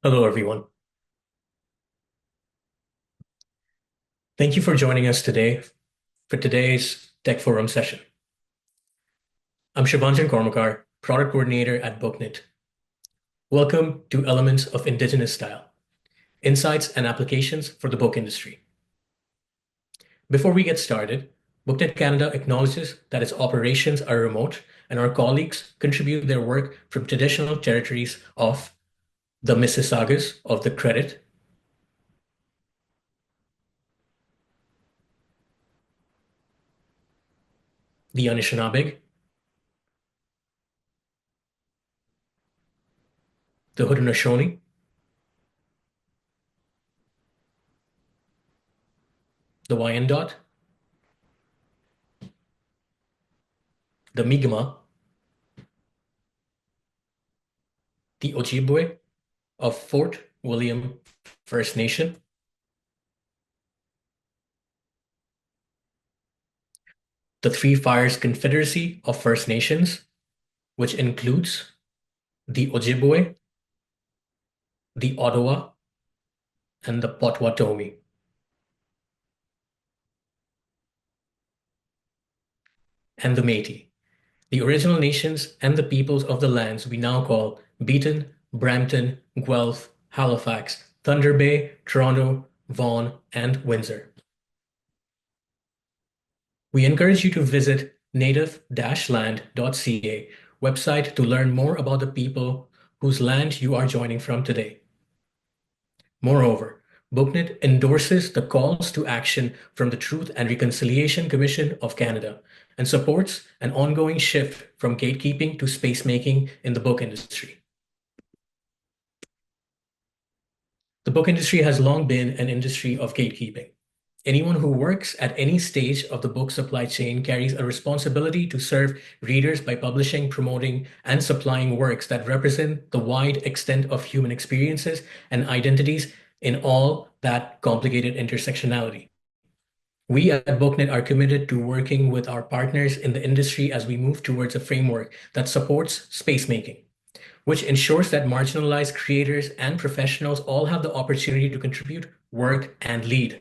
Hello, everyone. Thank you for joining us today for today's Tech Forum session. I'm Shivanjan Kormakar, Product Coordinator at BookNet. Welcome to Elements of Indigenous Style, Insights and Applications for the Book Industry. Before we get started, BookNet Canada acknowledges that its operations are remote and our colleagues contribute their work from traditional territories of the Mississaugas of the Credit, the Anishinaabe, the Haudenosaunee, the Wyandot, the Mi'kmaq, the Ojibwe of Fort William First Nation, the Three Fires Confederacy of First Nations, which includes the Ojibwe, the Ottawa, and the Potawatomi. And the Métis, the original nations and the peoples of the lands we now call Beaton, Brampton, Guelph, Halifax, Thunder Bay, Toronto, Vaughan, and Windsor. We encourage you to visit native-land.ca website to learn more about the people whose land you are joining from today. Moreover, BookNet endorses the calls to action from the Truth and Reconciliation Commission of Canada and supports an ongoing shift from gatekeeping to space-making in the book industry. The book industry has long been an industry of gatekeeping. Anyone who works at any stage of the book supply chain carries a responsibility to serve readers by publishing, promoting, and supplying works that represent the wide extent of human experiences and identities in all that complicated intersectionality. We at BookNet are committed to working with our partners in the industry as we move towards a framework that supports space-making, which ensures that marginalized creators and professionals all have the opportunity to contribute, work, and lead.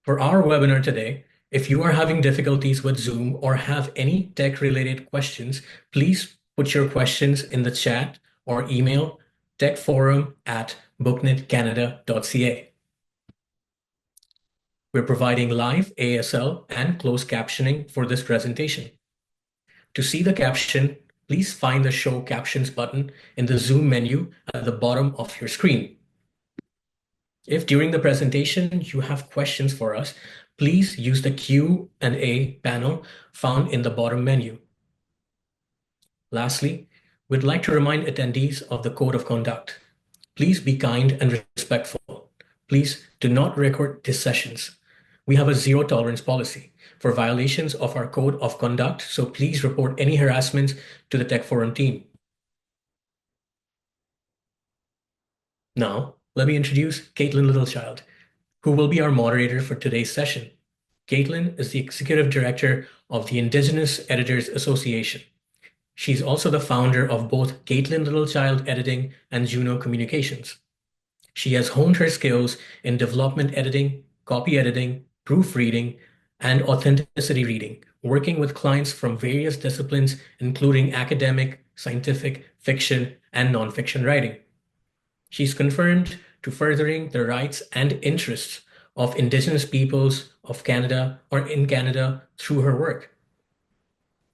For our webinar today, if you are having difficulties with Zoom or have any tech-related questions, please put your questions in the chat or email techforum@booknetcanada.ca. We're providing live ASL and closed captioning for this presentation. To see the caption, please find the Show Captions button in the Zoom menu at the bottom of your screen. If during the presentation you have questions for us, please use the Q&A panel found in the bottom menu. Lastly, we'd like to remind attendees of the Code of Conduct. Please be kind and respectful. Please do not record these sessions. We have a zero tolerance policy for violations of our Code of Conduct, so please report any harassment to the Tech Forum team. Now, let me introduce Caitlin Littlechild, who will be our moderator for today's session. Caitlin is the Executive Director of the Indigenous Editors Association. She's also the founder of both Caitlin Littlechild Editing and Juno Communications. She has honed her skills in development editing, copy editing, proofreading, and authenticity reading, working with clients from various disciplines, including academic, scientific, fiction, and nonfiction writing. She's confirmed to furthering the rights and interests of Indigenous peoples of Canada or in Canada through her work.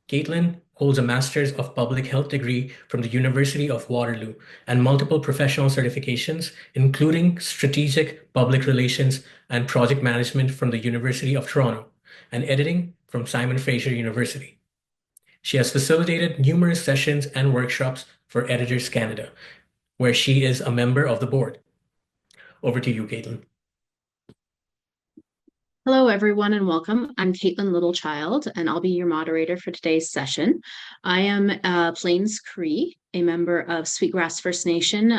Caitlin holds a Master's of Public Health degree from the University of Waterloo and multiple professional certifications, including Strategic Public Relations and Project Management from the University of Toronto and Editing from Simon Fraser University. She has facilitated numerous sessions and workshops for Editors Canada, where she is a member of the board. Over to you, Caitlin. Hello, everyone, and welcome. I'm Caitlin Littlechild, and I'll be your moderator for today's session. I am Plains Cree, a member of Sweetgrass First Nation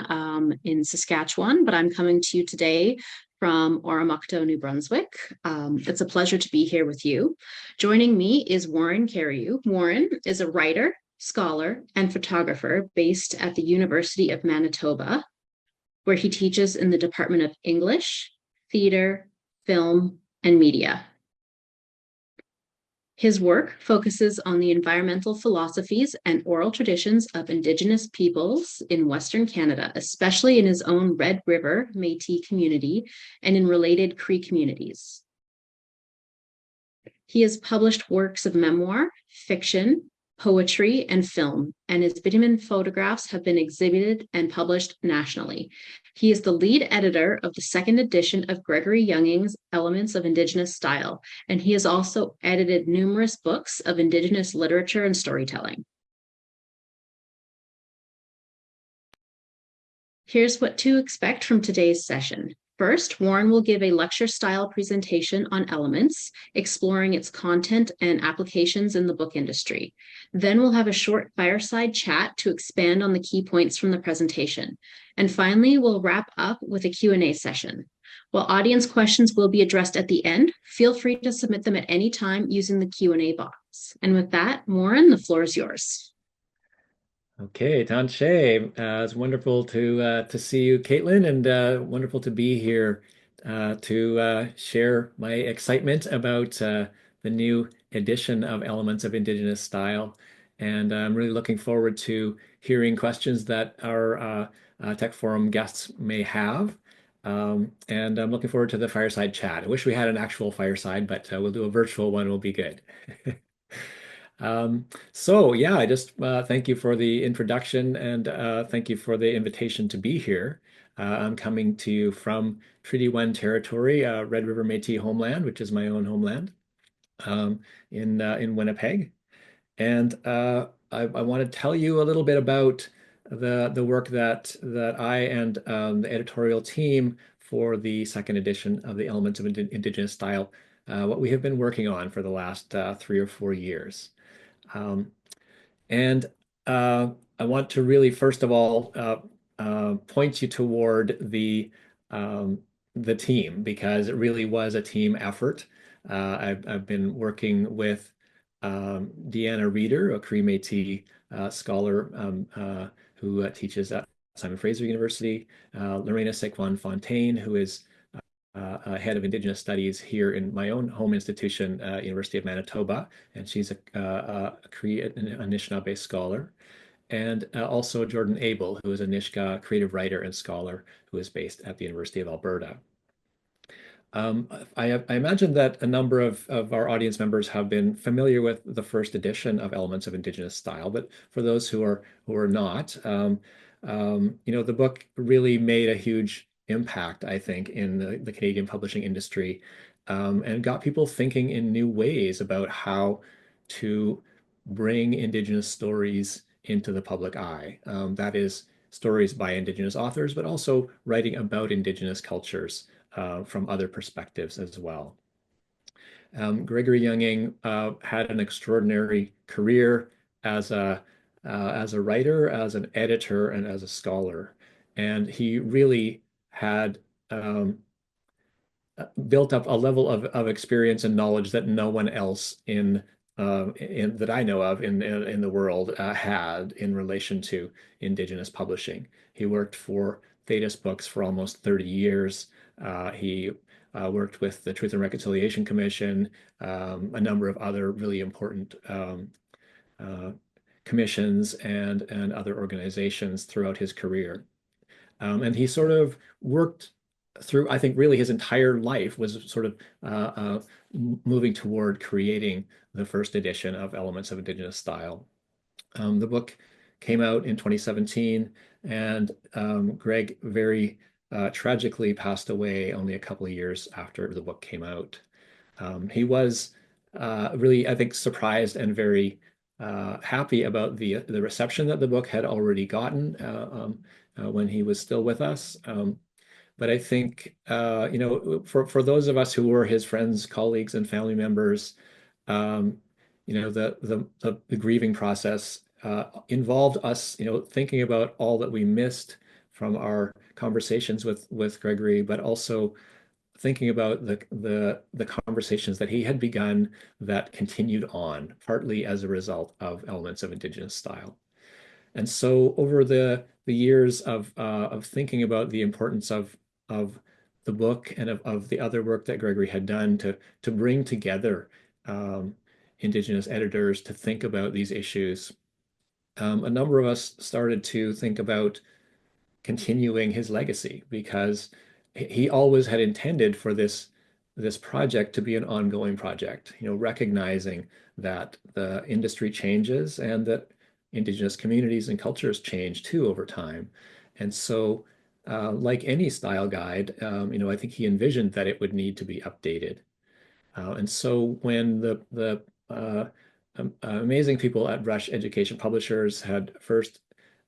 in Saskatchewan, but I'm coming to you today from Oromocto, New Brunswick. It's a pleasure to be here with you. Joining me is Warren Cariou. Warren is a writer, scholar, and photographer based at the University of Manitoba, where he teaches in the Department of English, Theater, Film, and Media. His work focuses on the environmental philosophies and oral traditions of Indigenous peoples in Western Canada, especially in his own Red River Métis community and in related Cree communities. He has published works of memoir, fiction, poetry, and film, and his bitumen photographs have been exhibited and published nationally. He is the lead editor of the second edition of Gregory Younging's Elements of Indigenous Style, and he has also edited numerous books of Indigenous literature and storytelling. Here's what to expect from today's session. First, Warren will give a lecture-style presentation on Elements, exploring its content and applications in the book industry. Then we'll have a short fireside chat to expand on the key points from the presentation. And finally, we'll wrap up with a Q&A session. While audience questions will be addressed at the end, feel free to submit them at any time using the Q&A box. And with that, Warren, the floor is yours. Okay, Tanshe, it's wonderful to see you, Caitlin, and wonderful to be here to share my excitement about the new edition of Elements of Indigenous Style. And I'm really looking forward to hearing questions that our Tech Forum guests may have. And I'm looking forward to the fireside chat. I wish we had an actual fireside, but we'll do a virtual one, will be good. So yeah, I just thank you for the introduction and thank you for the invitation to be here. I'm coming to you from Treaty 1 territory, Red River Métis homeland, which is my own homeland, in Winnipeg. And I want to tell you a little bit about the work that I and the editorial team for the second edition of the Elements of Indigenous Style, what we have been working on for the last 3 or 4 years. Um, and I want to really, first of all, point you toward the team because it really was a team effort. I've been working with Deanna Reeder, a Cree Métis scholar who teaches at Simon Fraser University, Lorena Sequan Fontaine, who is head of Indigenous Studies here in my own home institution, University of Manitoba, and she's a Cree Anishinaabe scholar. And also Jordan Abel, who is a Nisga'a creative writer and scholar who is based at the University of Alberta. I imagine that a number of our audience members have been familiar with the first edition of Elements of Indigenous Style, but for those who are not, the book really made a huge impact, I think, in the Canadian publishing industry, and got people thinking in new ways about how to bring Indigenous stories into the public eye. That is, stories by Indigenous authors, but also writing about Indigenous cultures from other perspectives as well. Gregory Younging had an extraordinary career as a writer, as an editor, and as a scholar, and he really had built up a level of experience and knowledge that no one else in that I know of in the world had in relation to Indigenous publishing. He worked for Thetis Books for almost 30 years. He worked with the Truth and Reconciliation Commission, a number of other really important commissions and other organizations throughout his career. And he sort of worked through, I think, really his entire life was sort of moving toward creating the first edition of Elements of Indigenous Style. The book came out in 2017, and Greg very tragically passed away only a couple of years after the book came out. He was really, I think, surprised and very happy about the reception that the book had already gotten when he was still with us. But I think, for those of us who were his friends, colleagues, and family members, the grieving process involved us, thinking about all that we missed from our conversations with Gregory, but also thinking about the conversations that he had begun that continued on, partly as a result of Elements of Indigenous Style. And so over the years of thinking about the importance of the book and of the other work that Gregory had done to bring together Indigenous editors to think about these issues, a number of us started to think about continuing his legacy because he always had intended for this project to be an ongoing project, recognizing that the industry changes and that Indigenous communities and cultures change too over time. And so, like any style guide, I think he envisioned that it would need to be updated. And so when the amazing people at Rush Education Publishers had first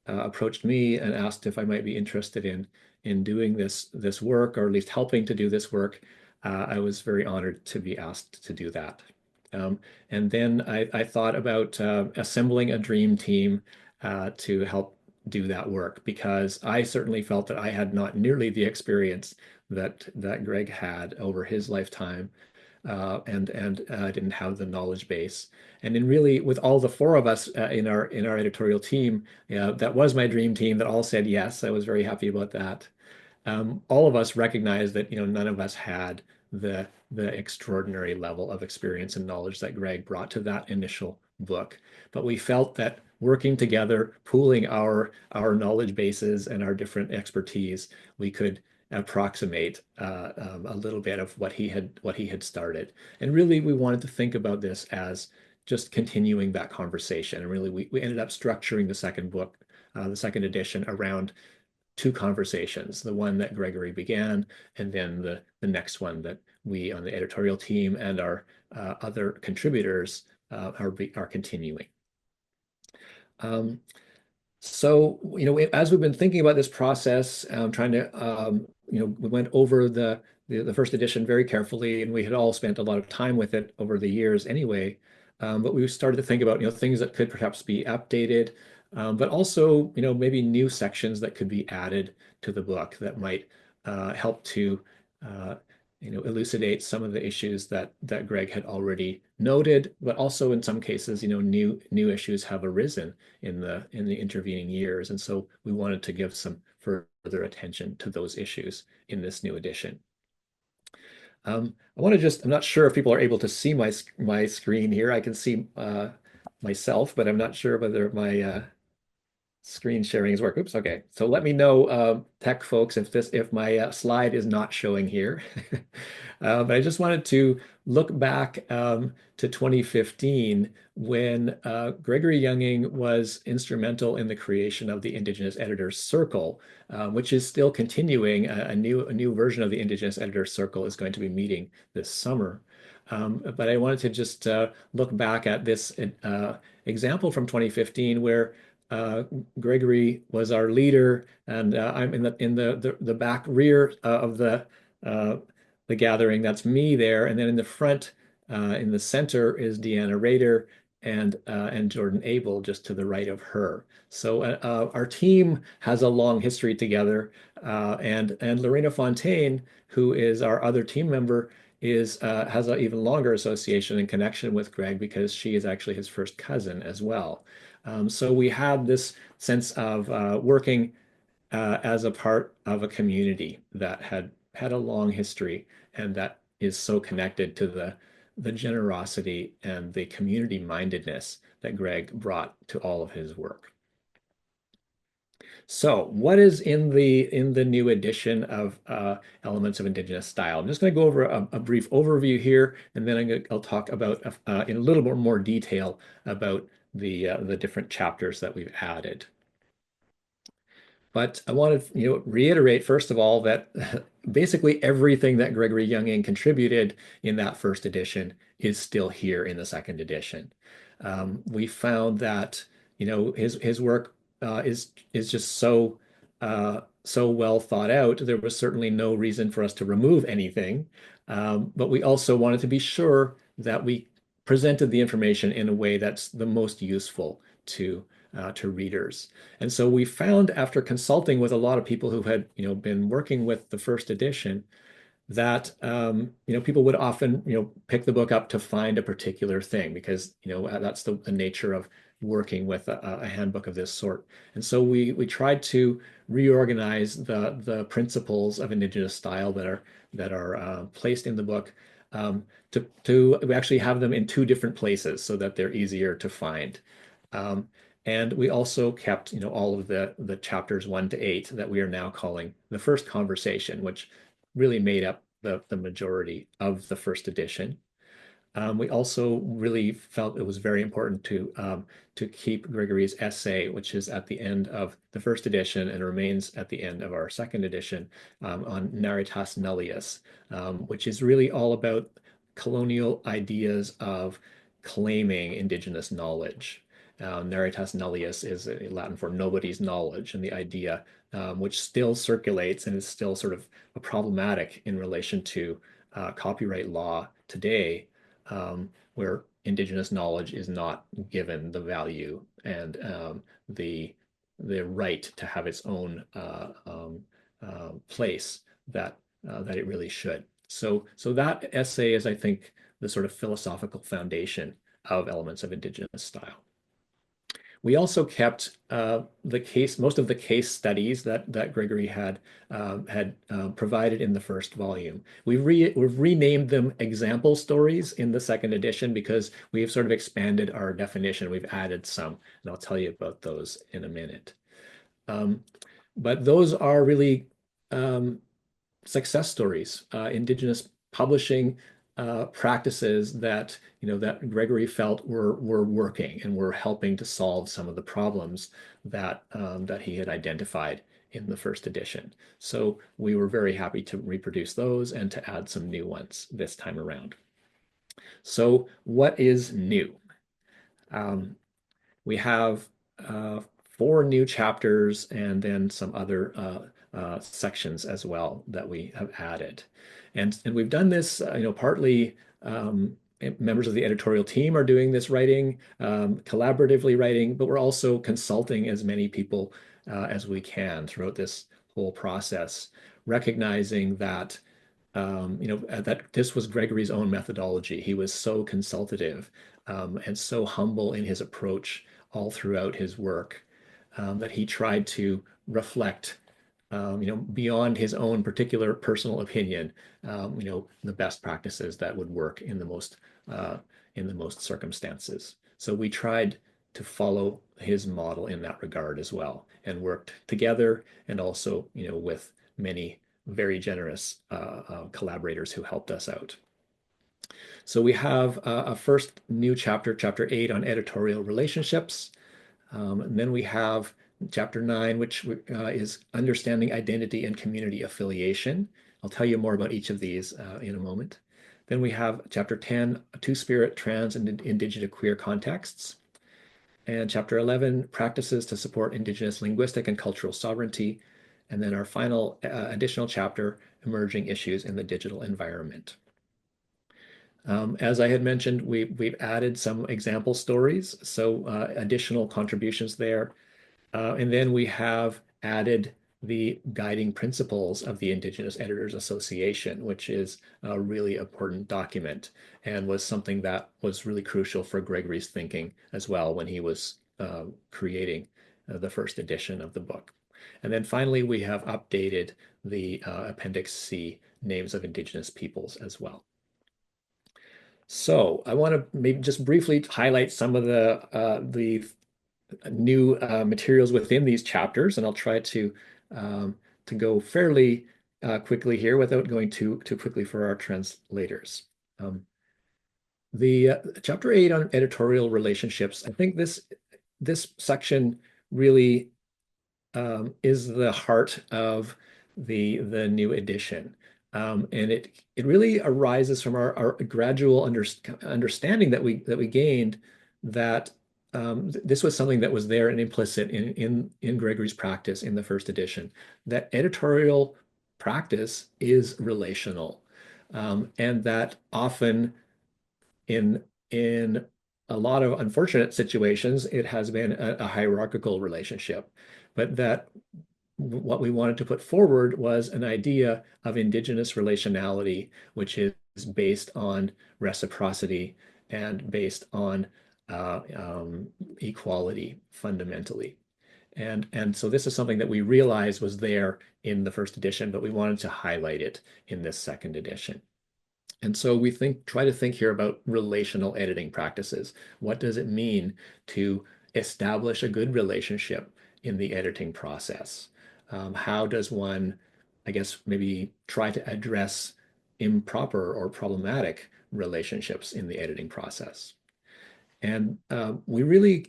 approached me and asked if I might be interested in doing this work, or at least helping to do this work, I was very honored to be asked to do that. And then I thought about assembling a dream team to help do that work, because I certainly felt that I had not nearly the experience that Greg had over his lifetime, and didn't have the knowledge base. And then really, with all the four of us in our editorial team, that was my dream team that all said yes. I was very happy about that. All of us recognized that none of us had the extraordinary level of experience and knowledge that Greg brought to that initial book. But we felt that working together, pooling our knowledge bases and our different expertise, we could approximate a little bit of what he had started. And really, we wanted to think about this as just continuing that conversation. And really, we ended up structuring the second book, the second edition, around two conversations, the one that Gregory began, and then the next one that we on the editorial team and our other contributors are continuing. So, as we've been thinking about this process, trying to, we went over the first edition very carefully, and we had all spent a lot of time with it over the years anyway. But we started to think about, things that could perhaps be updated, but also, maybe new sections that could be added to the book that might help to, elucidate some of the issues that Greg had already noted, but also in some cases, new issues have arisen in the intervening years, and so we wanted to give some further attention to those issues in this new edition. I want to I'm not sure if people are able to see my screen here. I can see myself, but I'm not sure whether my screen sharing is working. Oops, okay. So let me know, tech folks, if my slide is not showing here. But I just wanted to look back to 2015 when Gregory Younging was instrumental in the creation of the Indigenous Editors Circle, which is still continuing. A new version of the Indigenous Editors Circle is going to be meeting this summer. But I wanted to just look back at this example from 2015 where Gregory was our leader, and I'm in the back rear of the gathering. That's me there, and then in the front, in the center, is Deanna Rader and Jordan Abel just to the right of her. So our team has a long history together, and Lorena Fontaine, who is our other team member, has an even longer association and connection with Greg because she is actually his first cousin as well. So we had this sense of working as a part of a community that had a long history and that is so connected to the generosity and the community mindedness that Greg brought to all of his work. So what is in the new edition of Elements of Indigenous Style? I'm just going to go over a brief overview here, and then I'll talk about in a little bit more detail about the different chapters that we've added. But I want to reiterate, first of all, that basically everything that Gregory Younging contributed in that first edition is still here in the second edition. We found that his work is just so well thought out. There was certainly no reason for us to remove anything, but we also wanted to be sure that we presented the information in a way that's the most useful to readers. And so we found, after consulting with a lot of people who had been working with the first edition, that people would often pick the book up to find a particular thing because that's the nature of working with a handbook of this sort. And so we tried to reorganize the principles of Indigenous style that are placed in the book, to we actually have them in two different places so that they're easier to find. Um, and we also kept all of the chapters 1 to 8 that we are now calling the first conversation, which really made up the majority of the first edition. We also really felt it was very important to keep Gregory's essay, which is at the end of the first edition and remains at the end of our second edition, on Naritas Nullius, which is really all about colonial ideas of claiming indigenous knowledge. Naritas Nullius is Latin for nobody's knowledge, and the idea, which still circulates and is still sort of problematic in relation to copyright law today, where indigenous knowledge is not given the value and the right to have its own place that it really should. So that essay is, I think, the sort of philosophical foundation of Elements of Indigenous Style. We also kept most of the case studies that Gregory had provided in the first volume. We've renamed them example stories in the second edition because we've sort of expanded our definition. We've added some, and I'll tell you about those in a minute. But those are really success stories, Indigenous publishing practices that that Gregory felt were working and were helping to solve some of the problems that he had identified in the first edition. So we were very happy to reproduce those and to add some new ones this time around. So what is new? We have 4 new chapters and then some other sections as well that we have added. And we've done this, partly members of the editorial team are doing this writing, collaboratively writing, but we're also consulting as many people as we can throughout this whole process, recognizing that that this was Gregory's own methodology. He was so consultative and so humble in his approach all throughout his work, that he tried to reflect, beyond his own particular personal opinion, the best practices that would work in the most circumstances. So we tried to follow his model in that regard as well, and worked together, and also, with many very generous collaborators who helped us out. So we have a first new chapter, chapter 8, on editorial relationships. And then we have chapter 9, which is understanding identity and community affiliation. I'll tell you more about each of these in a moment. Then we have chapter 10, Two-Spirit, Trans, and Indigiqueer contexts. And chapter 11, practices to support Indigenous linguistic and cultural sovereignty. And then our final additional chapter, emerging issues in the digital environment. As I had mentioned, we've added some example stories, so additional contributions there. And then we have added the guiding principles of the Indigenous Editors Association, which is a really important document and was something that was really crucial for Gregory's thinking as well when he was creating the first edition of the book. And then finally, we have updated the Appendix C, names of Indigenous peoples as well. So I want to maybe just briefly highlight some of the new materials within these chapters, and I'll try to go fairly quickly here without going too quickly for our translators. The chapter 8 on editorial relationships, I think this section really is the heart of the new edition. And it really arises from our gradual understanding that we gained that this was something that was there and implicit in Gregory's practice in the first edition, that editorial practice is relational, and that often in a lot of unfortunate situations, it has been a hierarchical relationship, but that what we wanted to put forward was an idea of Indigenous relationality, which is based on reciprocity and based on equality fundamentally. And so this is something that we realized was there in the first edition, but we wanted to highlight it in this second edition. And so we try to think here about relational editing practices. What does it mean to establish a good relationship in the editing process? How does one, I guess, maybe try to address improper or problematic relationships in the editing process? And we really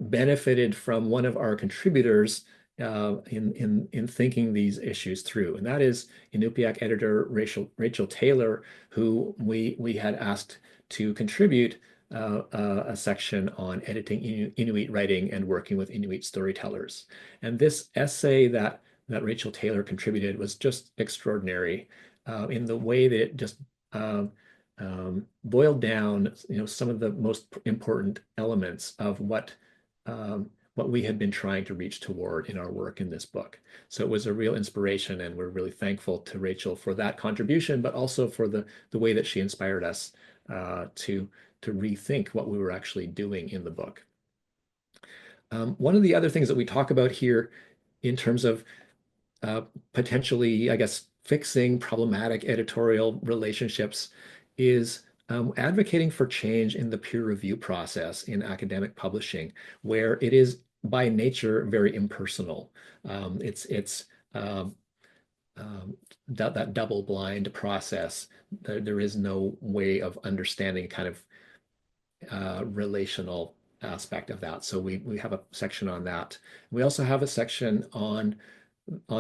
benefited from one of our contributors in thinking these issues through, and that is Inupiaq editor Rachel Taylor, who we had asked to contribute a section on editing Inuit writing and working with Inuit storytellers. And this essay that Rachel Taylor contributed was just extraordinary in the way that it just boiled down, some of the most important elements of what we had been trying to reach toward in our work in this book. So it was a real inspiration, and we're really thankful to Rachel for that contribution, but also for the way that she inspired us to rethink what we were actually doing in the book. One of the other things that we talk about here in terms of potentially, I guess, fixing problematic editorial relationships is advocating for change in the peer review process in academic publishing, where it is by nature very impersonal. It's that double-blind process. There is no way of understanding kind of relational aspect of that. So we have a section on that. We also have a section on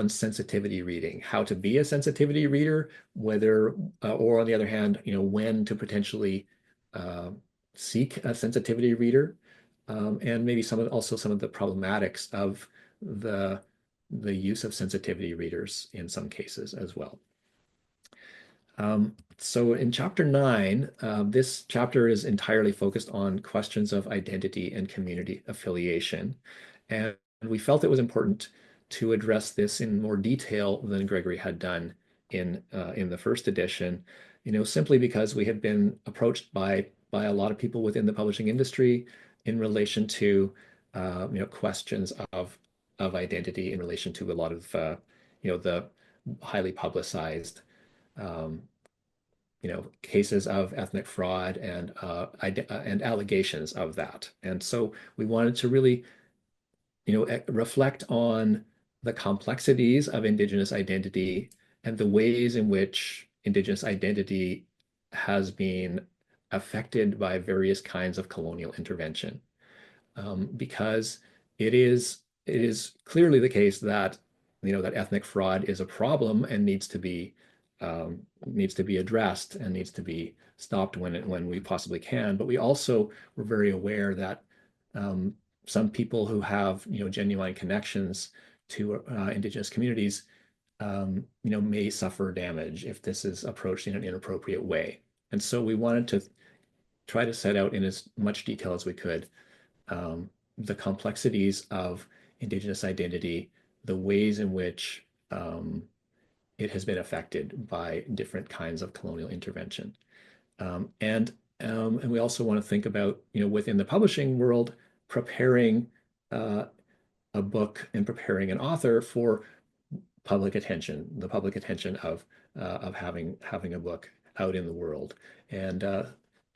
sensitivity reading, how to be a sensitivity reader, whether, or on the other hand, when to potentially seek a sensitivity reader, and maybe also some of the problematics of the use of sensitivity readers in some cases as well. So in chapter 9, this chapter is entirely focused on questions of identity and community affiliation. And we felt it was important to address this in more detail than Gregory had done in the first edition, simply because we had been approached by a lot of people within the publishing industry in relation to questions of identity in relation to a lot of the highly publicized cases of ethnic fraud and allegations of that. And so we wanted to really reflect on the complexities of Indigenous identity and the ways in which Indigenous identity has been affected by various kinds of colonial intervention. Because it is clearly the case that that ethnic fraud is a problem and needs to be addressed and needs to be stopped when we possibly can. But we also were very aware that some people who have genuine connections to Indigenous communities may suffer damage if this is approached in an inappropriate way. And so we wanted to try to set out in as much detail as we could the complexities of Indigenous identity, the ways in which it has been affected by different kinds of colonial intervention. And we also want to think about, within the publishing world, preparing a book and preparing an author for public attention, the public attention of having a book out in the world, and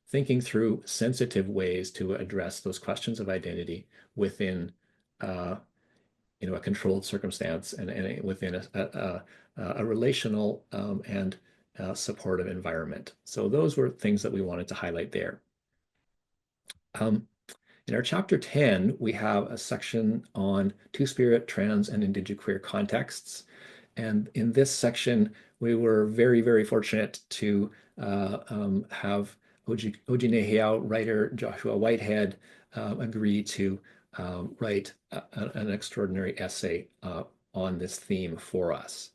thinking through sensitive ways to address those questions of identity within a controlled circumstance and within a relational and supportive environment. So those were things that we wanted to highlight there. In our chapter 10, we have a section on Two-Spirit, trans, and Indigiqueer contexts. And in this section, we were very, very fortunate to have Ojinahiao writer Joshua Whitehead agree to write an extraordinary essay on this theme for us.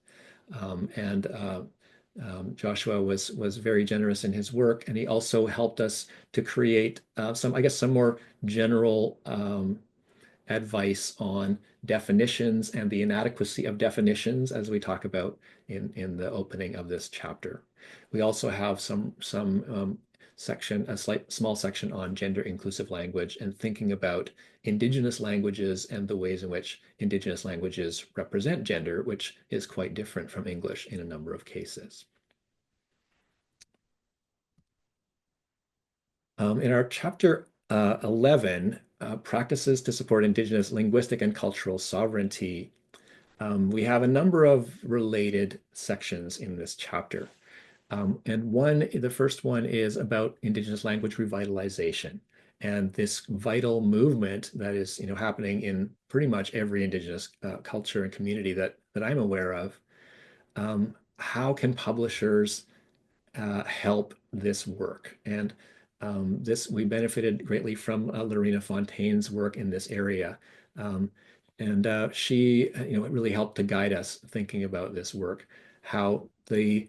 Joshua was very generous in his work, and he also helped us to create some more general advice on definitions and the inadequacy of definitions, as we talk about in the opening of this chapter. We also have a small section on gender inclusive language and thinking about Indigenous languages and the ways in which Indigenous languages represent gender, which is quite different from English in a number of cases. In our chapter 11, practices to support Indigenous linguistic and cultural sovereignty, we have a number of related sections in this chapter. And the first one is about Indigenous language revitalization and this vital movement that is, happening in pretty much every Indigenous culture and community that I'm aware of. How can publishers help this work? And we benefited greatly from Lorena Fontaine's work in this area. And she, really helped to guide us thinking about this work, how the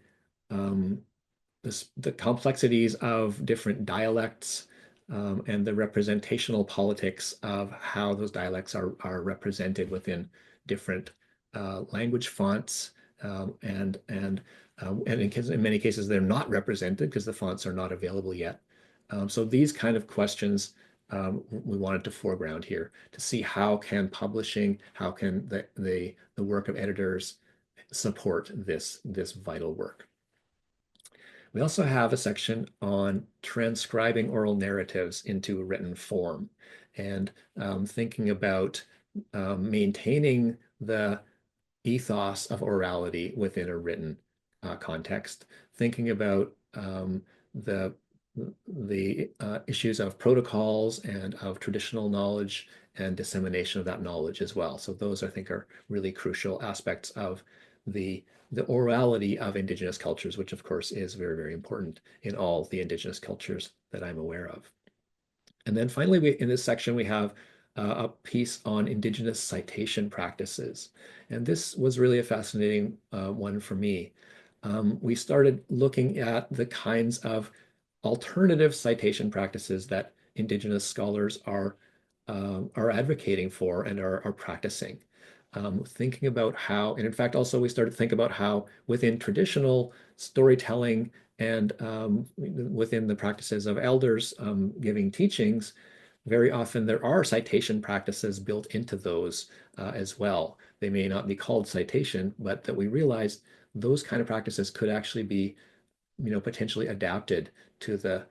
complexities of different dialects and the representational politics of how those dialects are represented within different language fonts, and in many cases they're not represented because the fonts are not available yet. So these kind of questions we wanted to foreground here to see how can publishing, how can the work of editors support this vital work. We also have a section on transcribing oral narratives into written form and thinking about maintaining the ethos of orality within a written context, thinking about the issues of protocols and of traditional knowledge and dissemination of that knowledge as well. So those, I think, are really crucial aspects of the orality of Indigenous cultures, which of course is very, very important in all the Indigenous cultures that I'm aware of. And then finally, in this section, we have a piece on Indigenous citation practices. And this was really a fascinating one for me. We started looking at the kinds of alternative citation practices that Indigenous scholars are advocating for and are practicing. Thinking about how, and in fact, also we started to think about how within traditional storytelling and within the practices of elders giving teachings, very often there are citation practices built into those as well. They may not be called citation, but that we realized those kind of practices could actually be, potentially adapted to the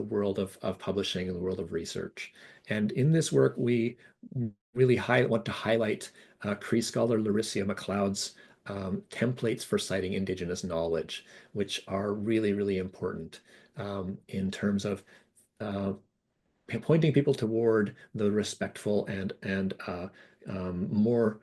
world of publishing and the world of research. And in this work, we really want to highlight Cree scholar Larissa McLeod's templates for citing Indigenous knowledge, which are really, really important in terms of pointing people toward the respectful and more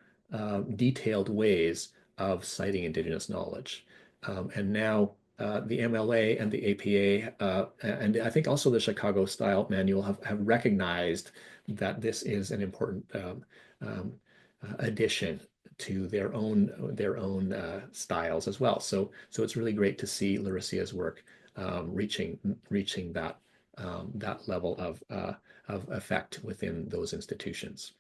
detailed ways of citing Indigenous knowledge. And now the MLA and the APA, and I think also the Chicago Style Manual have recognized that this is an important addition to their own styles as well. So it's really great to see Larissa's work reaching that level of effect within those institutions.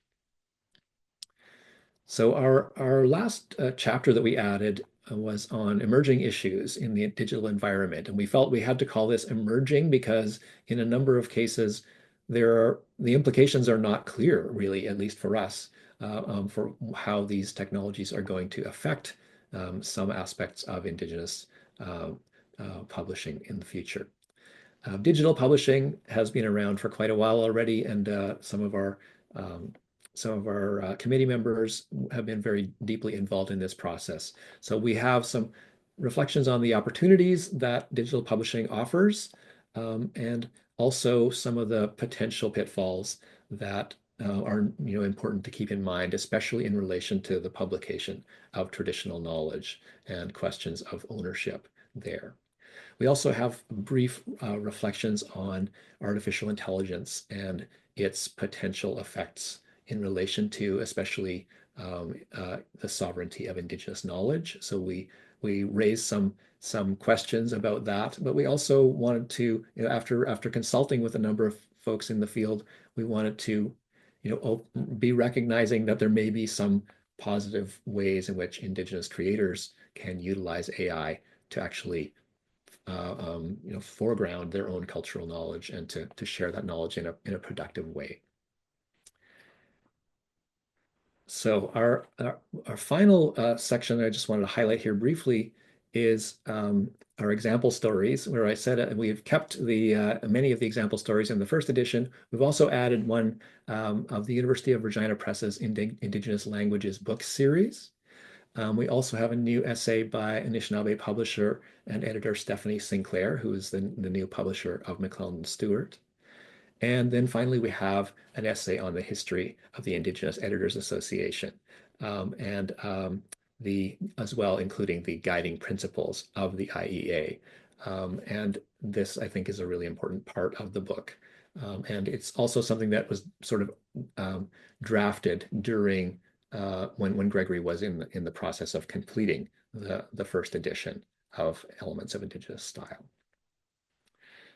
So our last chapter that we added was on emerging issues in the digital environment. And we felt we had to call this emerging because in a number of cases, the implications are not clear, really, at least for us, for how these technologies are going to affect some aspects of Indigenous publishing in the future. Digital publishing has been around for quite a while already, and some of our committee members have been very deeply involved in this process. So we have some reflections on the opportunities that digital publishing offers, and also some of the potential pitfalls that are important to keep in mind, especially in relation to the publication of traditional knowledge and questions of ownership there. We also have brief reflections on artificial intelligence and its potential effects in relation to especially the sovereignty of Indigenous knowledge. So we raised some questions about that, but we also wanted to, after consulting with a number of folks in the field, we wanted to be recognizing that there may be some positive ways in which Indigenous creators can utilize AI to actually foreground their own cultural knowledge and to share that knowledge in a productive way. So our final section that I just wanted to highlight here briefly is our example stories, where I said we've kept many of the example stories in the first edition. We've also added one of the University of Regina Press's Indigenous Languages book series. We also have a new essay by Anishinaabe publisher and editor Stephanie Sinclair, who is the new publisher of McClellan Stewart. And then finally, we have an essay on the history of the Indigenous Editors Association, as well, including the guiding principles of the IEA. And this, I think, is a really important part of the book. And it's also something that was sort of drafted during when Gregory was in the process of completing the first edition of Elements of Indigenous Style.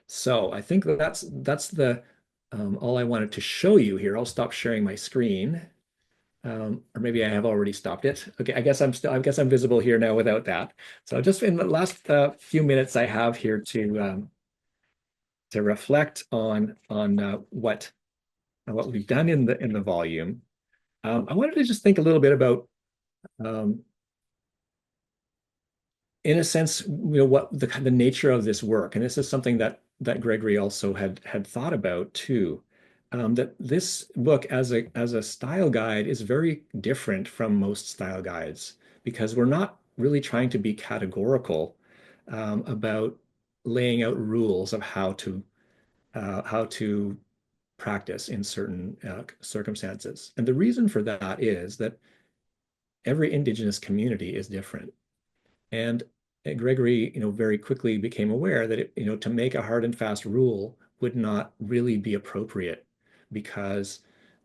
So I think that's all I wanted to show you here. I'll stop sharing my screen, or maybe I have already stopped it. Okay, I guess I'm visible here now without that. So just in the last few minutes I have here to reflect on what we've done in the volume. I wanted to just think a little bit about in a sense, what the nature of this work, and this is something that Gregory also had thought about too, that this book as a style guide is very different from most style guides, because we're not really trying to be categorical about laying out rules of how to practice in certain circumstances. And the reason for that is that every Indigenous community is different. And Gregory, very quickly became aware that to make a hard and fast rule would not really be appropriate, because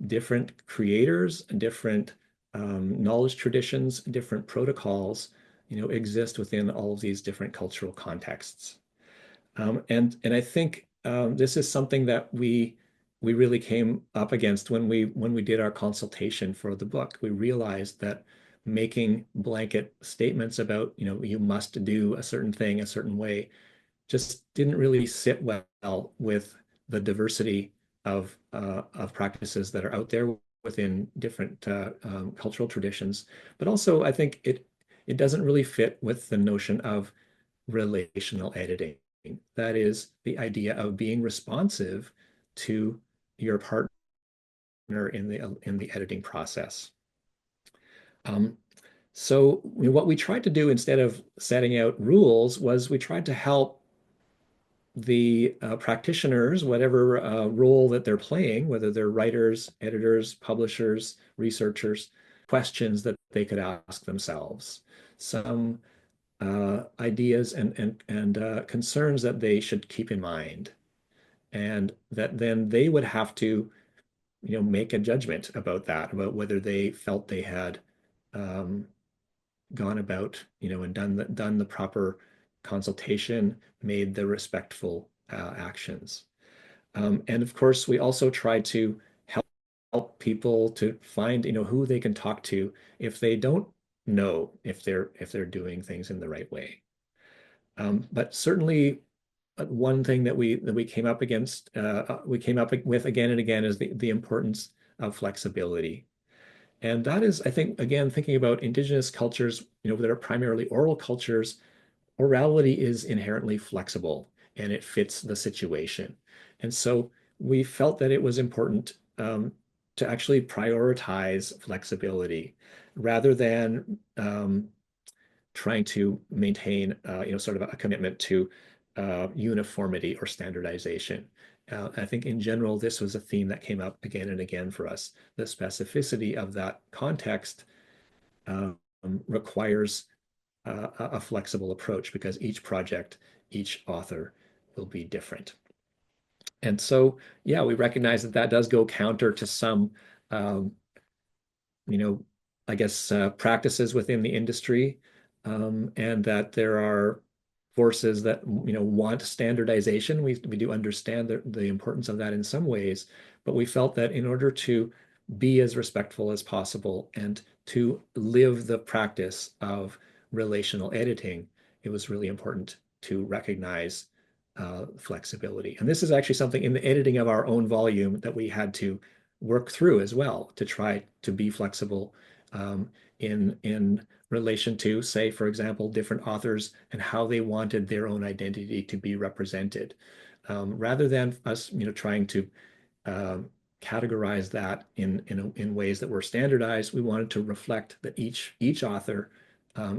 different creators, different knowledge traditions, different protocols, exist within all of these different cultural contexts. And I think this is something that we really came up against when we did our consultation for the book. We realized that making blanket statements about, you must do a certain thing a certain way just didn't really sit well with the diversity of practices that are out there within different cultural traditions. But also, I think it doesn't really fit with the notion of relational editing. That is the idea of being responsive to your partner in the editing process. So what we tried to do instead of setting out rules was we tried to help the practitioners, whatever role that they're playing, whether they're writers, editors, publishers, researchers, questions that they could ask themselves, some ideas and concerns that they should keep in mind, and that then they would have to make a judgment about that, about whether they felt they had gone about and done the proper consultation, made the respectful actions. And of course, we also try to help people to find who they can talk to if they don't know if they're doing things in the right way. But certainly one thing that we came up against, we came up with again and again, is the importance of flexibility. And that is, I think, again, thinking about Indigenous cultures, that are primarily oral cultures, orality is inherently flexible and it fits the situation. And so we felt that it was important to actually prioritize flexibility rather than trying to maintain, sort of a commitment to uniformity or standardization. I think in general, this was a theme that came up again and again for us. The specificity of that context requires a flexible approach, because each project, each author will be different. And so, yeah, we recognize that does go counter to some, I guess, practices within the industry, and that there are forces that want standardization. We do understand the importance of that in some ways, but we felt that in order to be as respectful as possible, and to live the practice of relational editing, it was really important to recognize flexibility. And this is actually something in the editing of our own volume that we had to work through as well, to try to be flexible in relation to, say, for example, different authors and how they wanted their own identity to be represented, rather than us, trying to categorize that in ways that were standardized. We wanted to reflect that each author,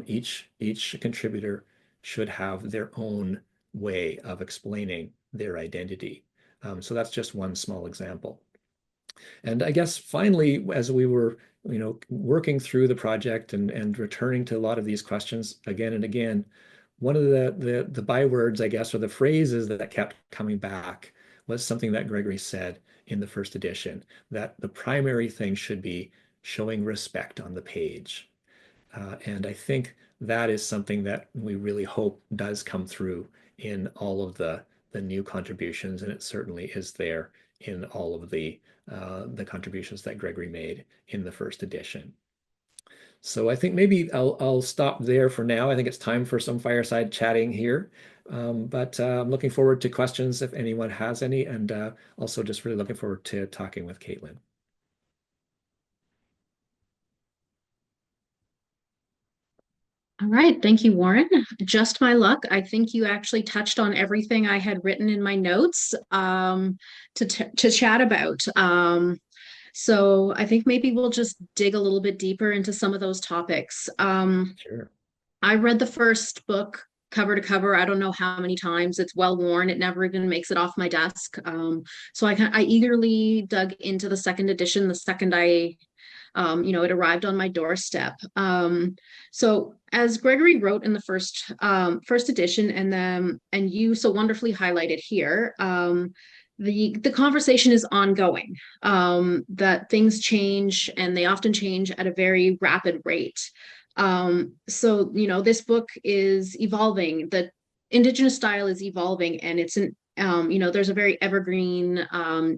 each contributor should have their own way of explaining their identity. So that's just one small example. And I guess finally, as we were, working through the project and returning to a lot of these questions again and again, one of the bywords, I guess, or the phrases that kept coming back was something that Gregory said in the first edition, that the primary thing should be showing respect on the page. And I think that is something that we really hope does come through in all of the new contributions, and it certainly is there in all of the contributions that Gregory made in the first edition. So I think maybe I'll stop there for now. I think it's time for some fireside chatting here. But I'm looking forward to questions if anyone has any, and also just really looking forward to talking with Caitlin. All right, thank you, Warren. Just my luck. I think you actually touched on everything I had written in my notes to chat about. So I think maybe we'll just dig a little bit deeper into some of those topics. Sure. I read the first book cover to cover. I don't know how many times. It's well worn. It never even makes it off my desk. So I eagerly dug into the second edition the second it arrived on my doorstep. So as Gregory wrote in the first edition, and you so wonderfully highlighted here, the conversation is ongoing. That things change, and they often change at a very rapid rate. So this book is evolving. The Indigenous style is evolving, and there's a very evergreen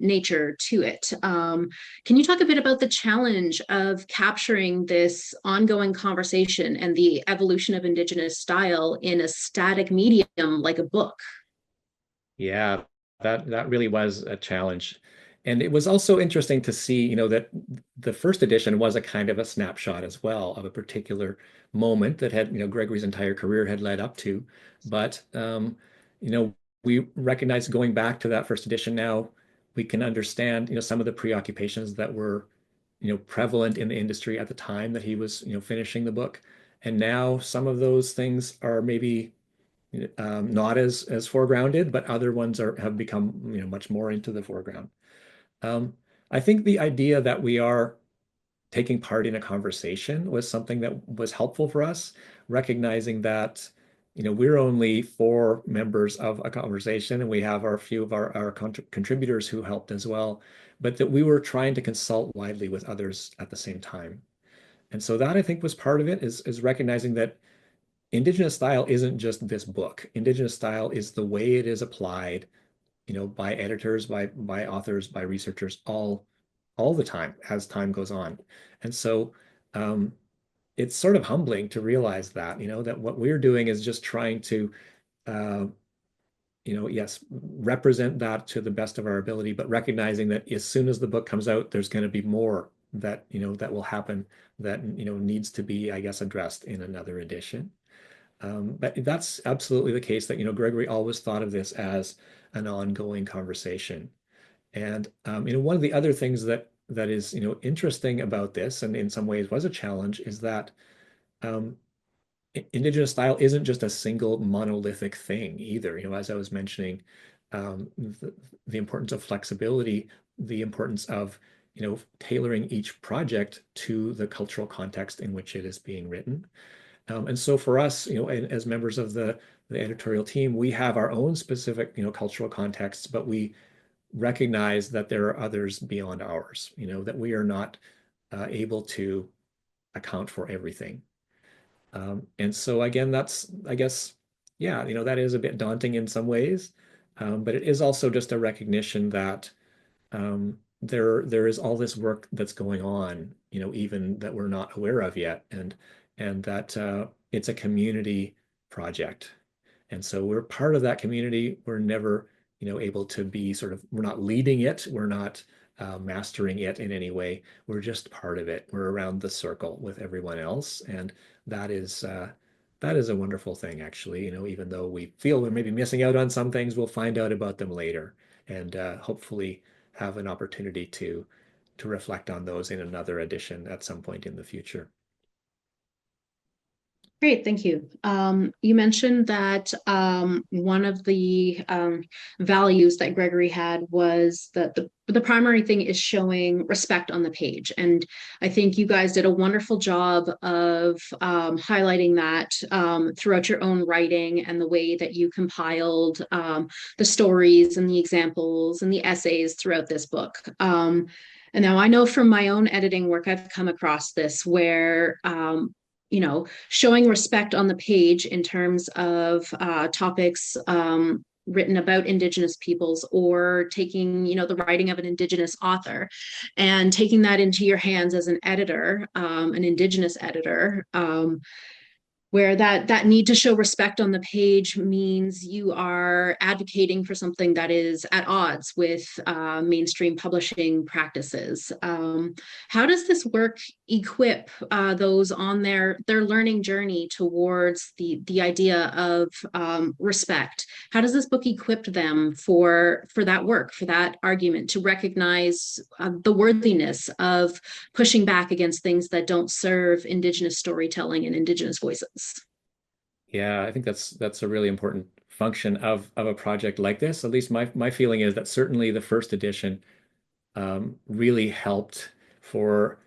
nature to it. Can you talk a bit about the challenge of capturing this ongoing conversation and the evolution of Indigenous style in a static medium like a book? Yeah, that really was a challenge. And it was also interesting to see, that the first edition was a kind of a snapshot as well of a particular moment that had, Gregory's entire career had led up to. But, we recognize going back to that first edition now, we can understand, some of the preoccupations that were, prevalent in the industry at the time that he was, finishing the book. And now some of those things are maybe not as foregrounded, but other ones have become much more into the foreground. Um, I think the idea that we are taking part in a conversation was something that was helpful for us, recognizing that we're only four members of a conversation, and we have our few of our contributors who helped as well, but that we were trying to consult widely with others at the same time. And so that I think was part of it, is recognizing that Indigenous style isn't just this book. Indigenous style is the way it is applied, by editors, by authors, by researchers, all the time as time goes on. And so it's sort of humbling to realize that, that what we're doing is just trying to, uh, yes, represent that to the best of our ability, but recognizing that as soon as the book comes out, there's going to be more that, that will happen that, needs to be, I guess, addressed in another edition. But that's absolutely the case that, Gregory always thought of this as an ongoing conversation. And, one of the other things that is, interesting about this, and in some ways was a challenge, is that um, Indigenous style isn't just a single monolithic thing either. As I was mentioning, the importance of flexibility, the importance of, tailoring each project to the cultural context in which it is being written. And so for us, as members of the editorial team, we have our own specific, cultural contexts, but we recognize that there are others beyond ours, that we are not able to account for everything. And so again, that's, I guess, yeah, that is a bit daunting in some ways, but it is also just a recognition that there is all this work that's going on, even that we're not aware of yet, and that it's a community project. And so we're part of that community. We're never, able to be we're not leading it. We're not mastering it in any way. We're just part of it. We're around the circle with everyone else. And that is, uh, that is a wonderful thing, actually. Even though we feel we're maybe missing out on some things, we'll find out about them later and hopefully have an opportunity to reflect on those in another edition at some point in the future. Great, thank you. You mentioned that one of the values that Gregory had was that the primary thing is showing respect on the page. And I think you guys did a wonderful job of highlighting that throughout your own writing and the way that you compiled the stories and the examples and the essays throughout this book. And now I know from my own editing work, I've come across this where showing respect on the page in terms of topics written about Indigenous peoples, or taking, the writing of an Indigenous author and taking that into your hands as an editor, an Indigenous editor, where that need to show respect on the page means you are advocating for something that is at odds with mainstream publishing practices. How does this work equip those on their learning journey towards the idea of respect? How does this book equip them for that work, for that argument, to recognize the worthiness of pushing back against things that don't serve Indigenous storytelling and Indigenous voices? Yeah, I think that's a really important function of a project like this. At least my feeling is that certainly the first edition really helped for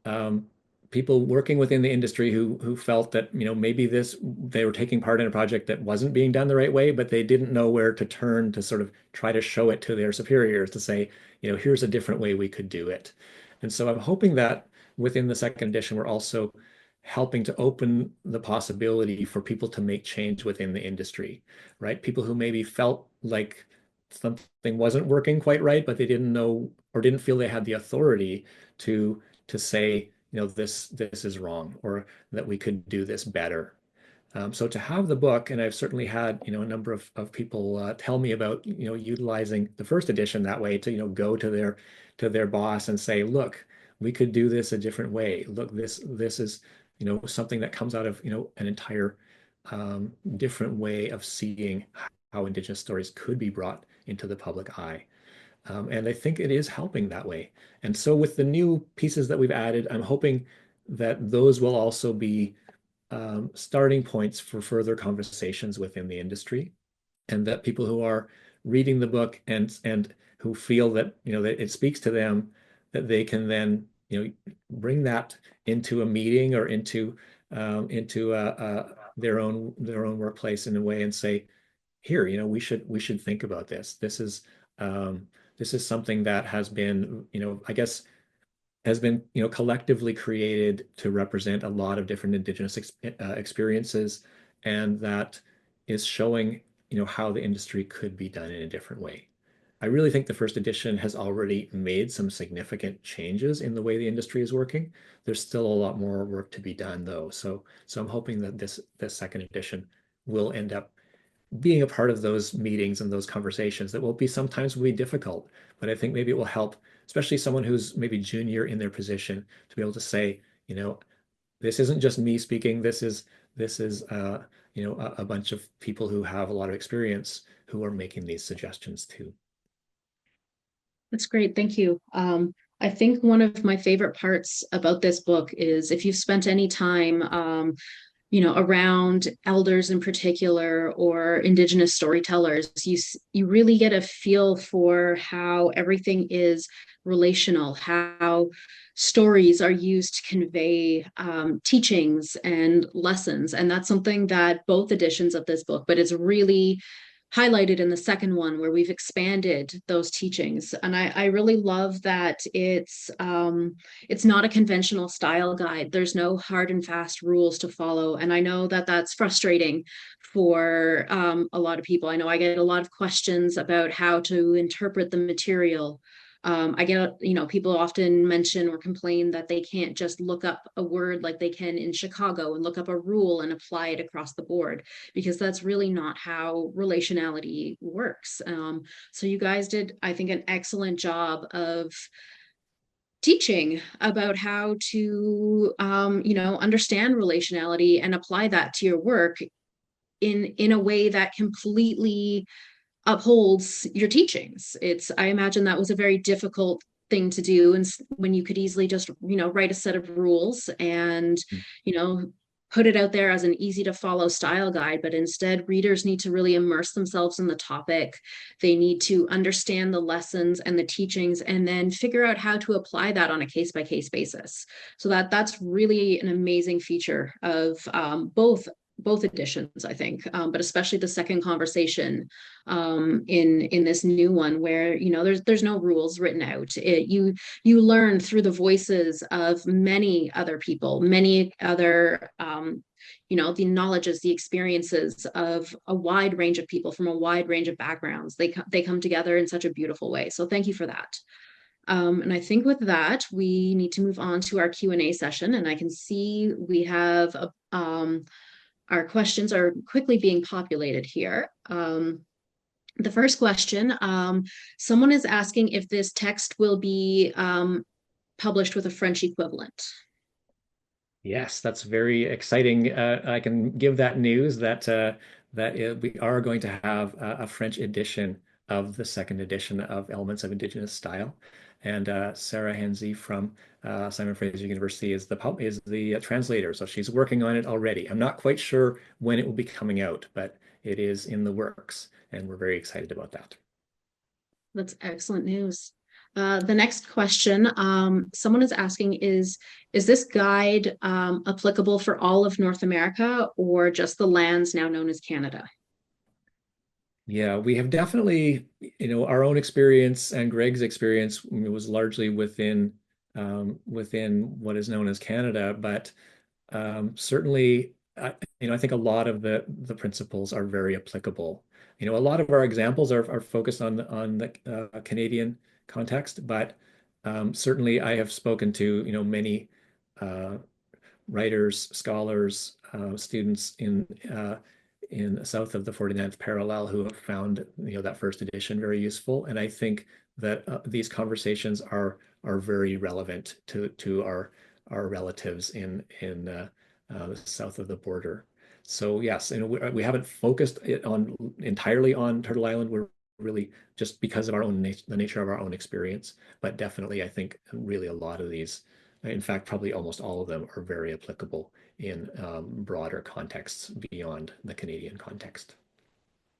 um, people working within the industry who felt that maybe they were taking part in a project that wasn't being done the right way, but they didn't know where to turn to sort of try to show it to their superiors to say, here's a different way we could do it. And so I'm hoping that within the second edition, we're also helping to open the possibility for people to make change within the industry, right? People who maybe felt like something wasn't working quite right, but they didn't know or didn't feel they had the authority to say, this is wrong, or that we could do this better. So to have the book, and I've certainly had, a number of people tell me about, utilizing the first edition that way to, go to their boss and say, look, we could do this a different way. Look, this is, something that comes out of, an entire different way of seeing how Indigenous stories could be brought into the public eye. And I think it is helping that way. And so with the new pieces that we've added, I'm hoping that those will also be starting points for further conversations within the industry, and that people who are reading the book and who feel that that it speaks to them, that they can then bring that into a meeting or into their own workplace in a way and say, here, we should think about this. This is something that has been, I guess, has been, collectively created to represent a lot of different Indigenous experiences, and that is showing, how the industry could be done in a different way. I really think the first edition has already made some significant changes in the way the industry is working. There's still a lot more work to be done, though. So I'm hoping that this second edition will end up being a part of those meetings and those conversations that will be sometimes will be difficult, but I think maybe it will help, especially someone who's maybe junior in their position, to be able to say, this isn't just me speaking. This is a bunch of people who have a lot of experience who are making these suggestions too. That's great. Thank you. I think one of my favorite parts about this book is if you've spent any time, around elders in particular or Indigenous storytellers, you really get a feel for how everything is relational, how stories are used to convey teachings and lessons. And that's something that both editions of this book, but it's really highlighted in the second one, where we've expanded those teachings. And I really love that it's not a conventional style guide. There's no hard and fast rules to follow. And I know that that's frustrating for a lot of people. I know I get a lot of questions about how to interpret the material. I get, people often mention or complain that they can't just look up a word like they can in Chicago and look up a rule and apply it across the board, because that's really not how relationality works. So you guys did, I think, an excellent job of teaching about how to understand relationality and apply that to your work in a way that completely upholds your teachings. I imagine that was a very difficult thing to do, and when you could easily just write a set of rules and you know put it out there as an easy to follow style guide, but instead readers need to really immerse themselves in the topic. They need to understand the lessons and the teachings and then figure out how to apply that on a case-by-case basis. So that's really an amazing feature of both editions, I think, but especially the second conversation in this new one, where there's no rules written out. You learn through the voices of many other people, many other the knowledges, the experiences of a wide range of people from a wide range of backgrounds. They come together in such a beautiful way. So thank you for that. And I think with that, we need to move on to our Q&A session. And I can see we have our questions are quickly being populated here. The first question, someone is asking if this text will be published with a French equivalent. Yes, that's very exciting. I can give that news that we are going to have a French edition of the second edition of Elements of Indigenous Style, and Sarah Henze from Simon Fraser University is the translator, so she's working on it already. I'm not quite sure when it will be coming out, but it is in the works, and we're very excited about that. That's excellent news. The next question, someone is asking, is this guide applicable for all of North America or just the lands now known as Canada? Yeah, we have definitely, our own experience and Greg's experience was largely within what is known as Canada, but certainly, I think a lot of the principles are very applicable. A lot of our examples are focused on the Canadian context, but certainly I have spoken to many writers, scholars, students in south of the 49th parallel who have found that first edition very useful, and I think that these conversations are very relevant to our relatives in south of the border. So yes, and we haven't focused it on entirely on Turtle Island. We're really just because of the nature of our own experience, but definitely I think really a lot of these, in fact, probably almost all of them, are very applicable in broader contexts beyond the Canadian context.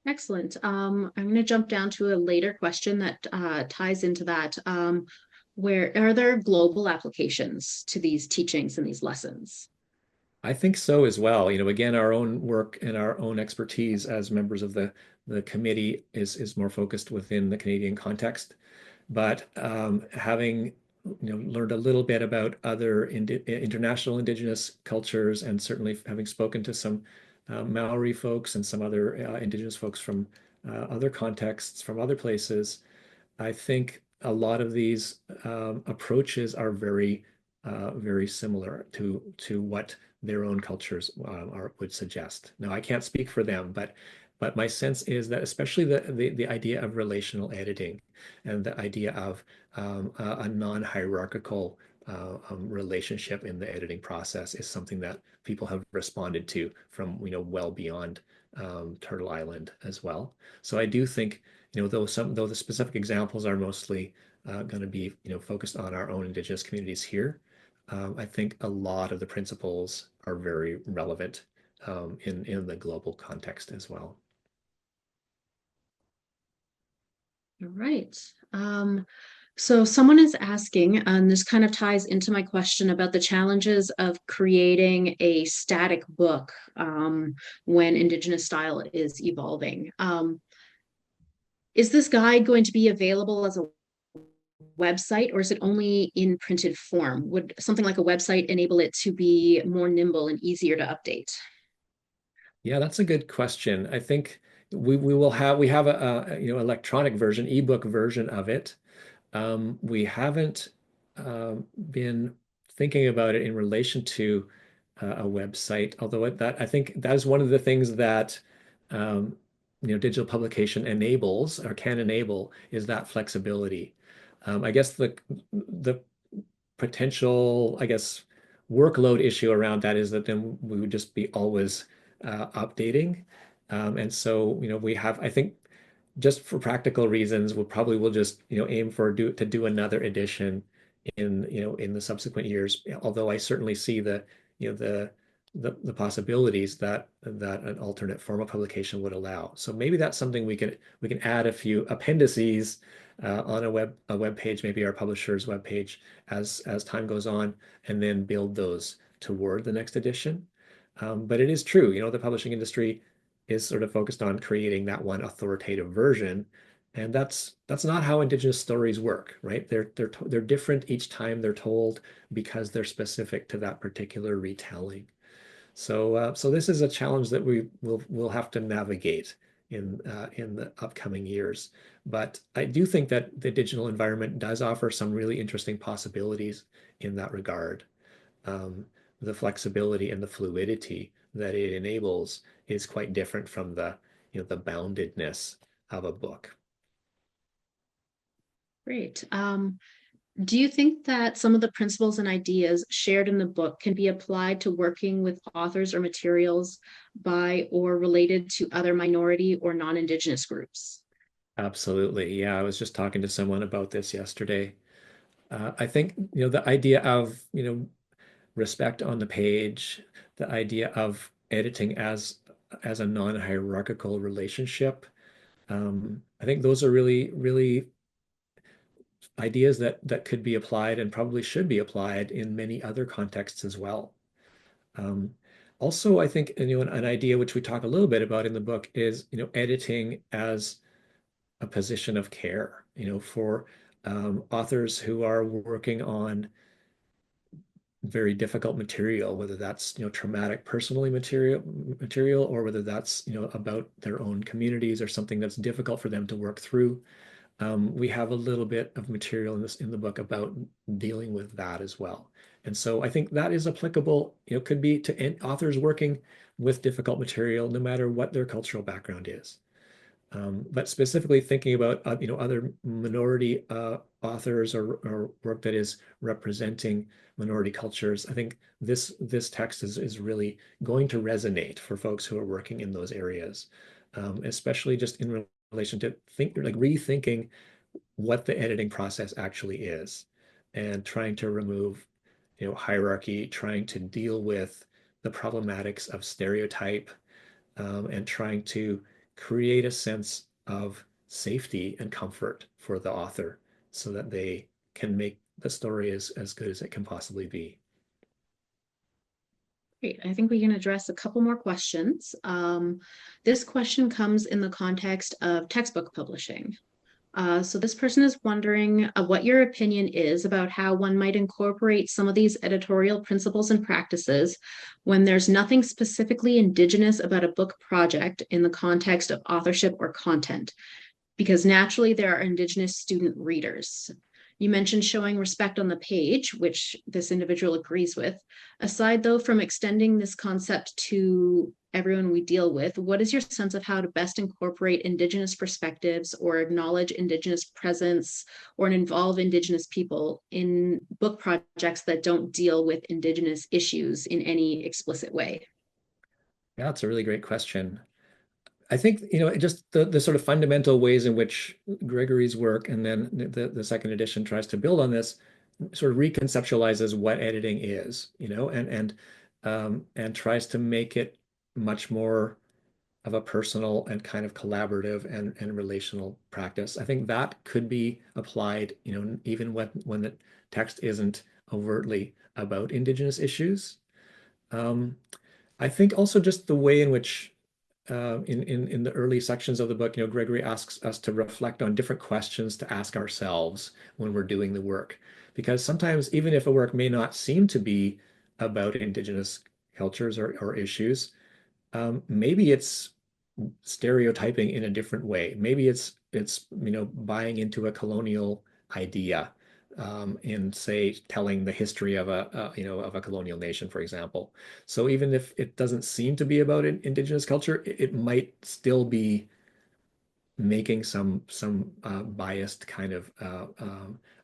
Excellent. I'm going to jump down to a later question that ties into that. Where are there global applications to these teachings and these lessons? I think so as well. Again, our own work and our own expertise as members of the committee is more focused within the Canadian context. But having learned a little bit about other international Indigenous cultures, and certainly having spoken to some Maori folks and some other Indigenous folks from other contexts, from other places, I think a lot of these approaches are very similar to what their own cultures would suggest. Now, I can't speak for them, but my sense is that especially the idea of relational editing and the idea of a non-hierarchical relationship in the editing process is something that people have responded to from well beyond Turtle Island as well. So I do think though the specific examples are mostly going to be focused on our own Indigenous communities here, I think a lot of the principles are very relevant in the global context as well. All right. So someone is asking, and this kind of ties into my question about the challenges of creating a static book when Indigenous style is evolving. Is this guide going to be available as a website, or is it only in printed form? Would something like a website enable it to be more nimble and easier to update? Yeah, that's a good question. I think we have a electronic version, ebook version of it. We haven't been thinking about it in relation to a website, although that I think that is one of the things that um, digital publication enables or can enable is that flexibility. I guess the potential, I guess, workload issue around that is that then we would just be always updating. And so, we have, I think, just for practical reasons, we'll probably will just, aim for to do another edition in the subsequent years. Although I certainly see you know, the possibilities that an alternate form of publication would allow. So maybe that's something we can add a few appendices on a web page, maybe our publisher's web page as time goes on, and then build those toward the next edition. But it is true, the publishing industry is sort of focused on creating that one authoritative version, and that's not how Indigenous stories work, right? They're different each time they're told because they're specific to that particular retelling. So this is a challenge that we'll have to navigate in the upcoming years. But I do think that the digital environment does offer some really interesting possibilities in that regard. Um, the flexibility and the fluidity that it enables is quite different from the boundedness of a book. Great. Do you think that some of the principles and ideas shared in the book can be applied to working with authors or materials by or related to other minority or non-Indigenous groups? Absolutely. Yeah, I was just talking to someone about this yesterday. I think, the idea of, respect on the page, the idea of editing as a non-hierarchical relationship. I think those are really, really ideas that could be applied and probably should be applied in many other contexts as well. Um, Also, I think an idea which we talk a little bit about in the book is editing as a position of care. For authors who are working on very difficult material, whether that's traumatic personally material, or whether that's about their own communities or something that's difficult for them to work through. We have a little bit of material in the book about dealing with that as well. And so I think that is applicable, could be to authors working with difficult material, no matter what their cultural background is. But specifically thinking about other minority authors or work that is representing minority cultures, I think this text is really going to resonate for folks who are working in those areas, especially just in relation to rethinking what the editing process actually is, and trying to remove hierarchy, trying to deal with the problematics of stereotype, and trying to create a sense of safety and comfort for the author so that they can make the story as good as it can possibly be. Great. I think we can address a couple more questions. This question comes in the context of textbook publishing. So this person is wondering what your opinion is about how one might incorporate some of these editorial principles and practices when there's nothing specifically Indigenous about a book project in the context of authorship or content, because naturally there are Indigenous student readers. You mentioned showing respect on the page, which this individual agrees with. Aside, though, from extending this concept to everyone we deal with, what is your sense of how to best incorporate Indigenous perspectives or acknowledge Indigenous presence or involve Indigenous people in book projects that don't deal with Indigenous issues in any explicit way? Yeah, it's a really great question. I think, just the sort of fundamental ways in which Gregory's work and then the second edition tries to build on this sort of reconceptualizes what editing is, and tries to make it much more of a personal and kind of collaborative and relational practice. I think that could be applied, even when the text isn't overtly about Indigenous issues. Um, I think also just the way in which in the early sections of the book, Gregory asks us to reflect on different questions to ask ourselves when we're doing the work. Because sometimes, even if a work may not seem to be about Indigenous cultures or issues, maybe it's stereotyping in a different way. Maybe it's buying into a colonial idea in, say, telling the history of a colonial nation, for example. So even if it doesn't seem to be about indigenous culture, it might still be making some biased kind of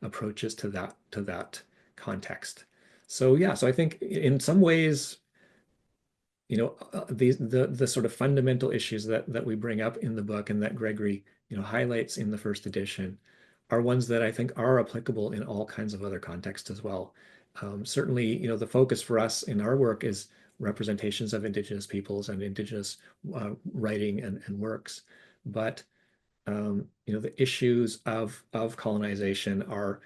approaches to that context. So yeah, so I think in some ways, the sort of fundamental issues that we bring up in the book and that Gregory highlights in the first edition are ones that I think are applicable in all kinds of other contexts as well. Certainly, the focus for us in our work is representations of Indigenous peoples and Indigenous writing and works, but the issues of colonization are,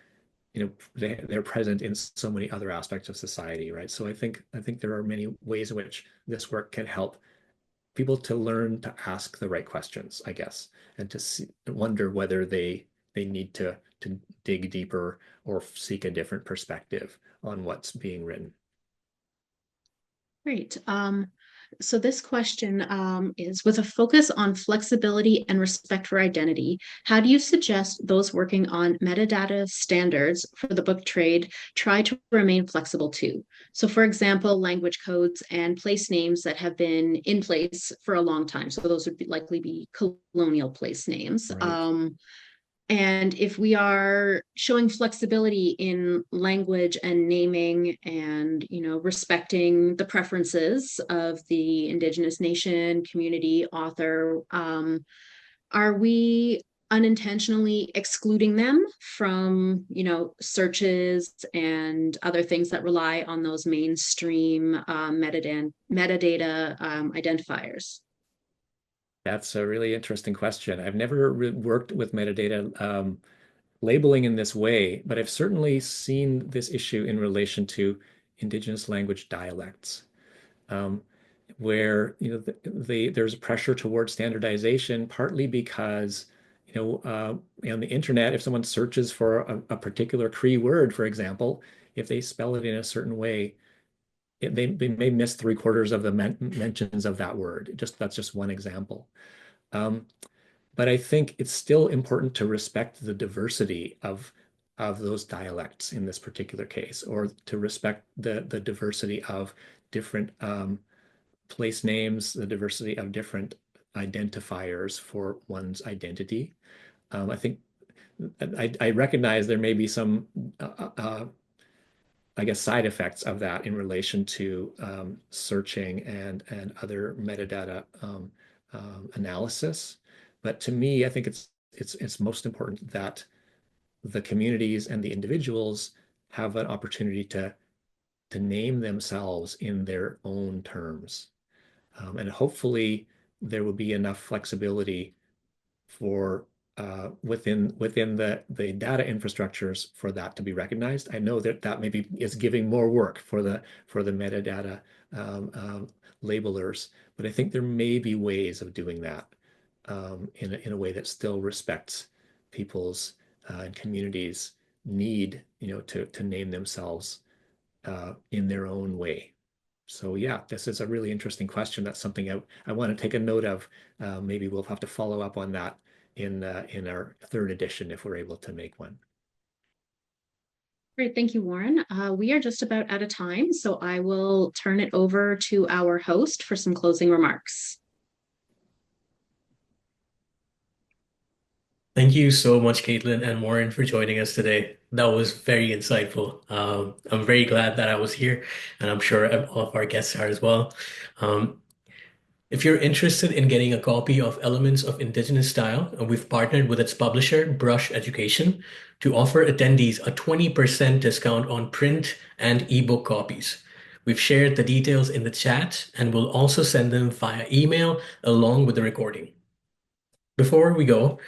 they're present in so many other aspects of society, right? So I think there are many ways in which this work can help people to learn to ask the right questions, I guess, and to wonder whether they need to dig deeper or seek a different perspective on what's being written. Great. So this question is, with a focus on flexibility and respect for identity, how do you suggest those working on metadata standards for the book trade try to remain flexible too? So for example, language codes and place names that have been in place for a long time. So those would likely be colonial place names. Right. And if we are showing flexibility in language and naming and, respecting the preferences of the Indigenous nation, community, author, are we unintentionally excluding them from, searches and other things that rely on those mainstream metadata identifiers? That's a really interesting question. I've never worked with metadata labeling in this way, but I've certainly seen this issue in relation to Indigenous language dialects, um, where there's pressure towards standardization, partly because on the internet, if someone searches for a particular Cree word, for example, if they spell it in a certain way, they may miss three-quarters of the mentions of that word. That's just one example. Um, but I think it's still important to respect the diversity of those dialects in this particular case, or to respect the diversity of different place names, the diversity of different identifiers for one's identity. I think I recognize there may be some I guess, side effects of that in relation to searching and other metadata analysis. But to me, I think it's most important that the communities and the individuals have an opportunity to name themselves in their own terms. And hopefully there will be enough flexibility for within the data infrastructures for that to be recognized. I know that maybe is giving more work for the metadata labelers, but I think there may be ways of doing that in a way that still respects people's and communities' need, to name themselves in their own way. So yeah, this is a really interesting question. That's something I want to take a note of. Maybe we'll have to follow up on that in our third edition if we're able to make one. Great, thank you, Warren. We are just about out of time, so I will turn it over to our host for some closing remarks. Thank you so much, Caitlin and Warren, for joining us today. That was very insightful. I'm very glad that I was here, and I'm sure all of our guests are as well. Um, If you're interested in getting a copy of Elements of Indigenous Style, we've partnered with its publisher, Brush Education, to offer attendees a 20% discount on print and ebook copies. We've shared the details in the chat and will also send them via email along with the recording. Before we go,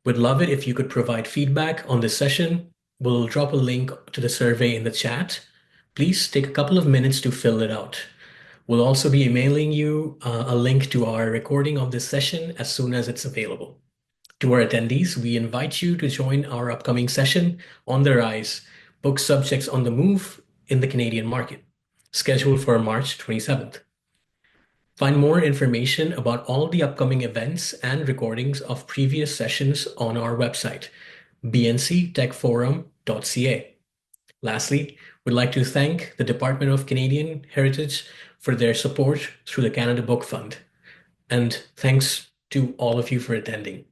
we'd love it if you could provide feedback on this session. We'll drop a link to the survey in the chat. Please take a couple of minutes to fill it out. We'll also be emailing you a link to our recording of this session as soon as it's available. To our attendees, we invite you to join our upcoming session on the Rise, Book Subjects on the Move in the Canadian Market, scheduled for March 27th. Find more information about all the upcoming events and recordings of previous sessions on our website, bnctechforum.ca. Lastly, we'd like to thank the Department of Canadian Heritage for their support through the Canada Book Fund. And thanks to all of you for attending.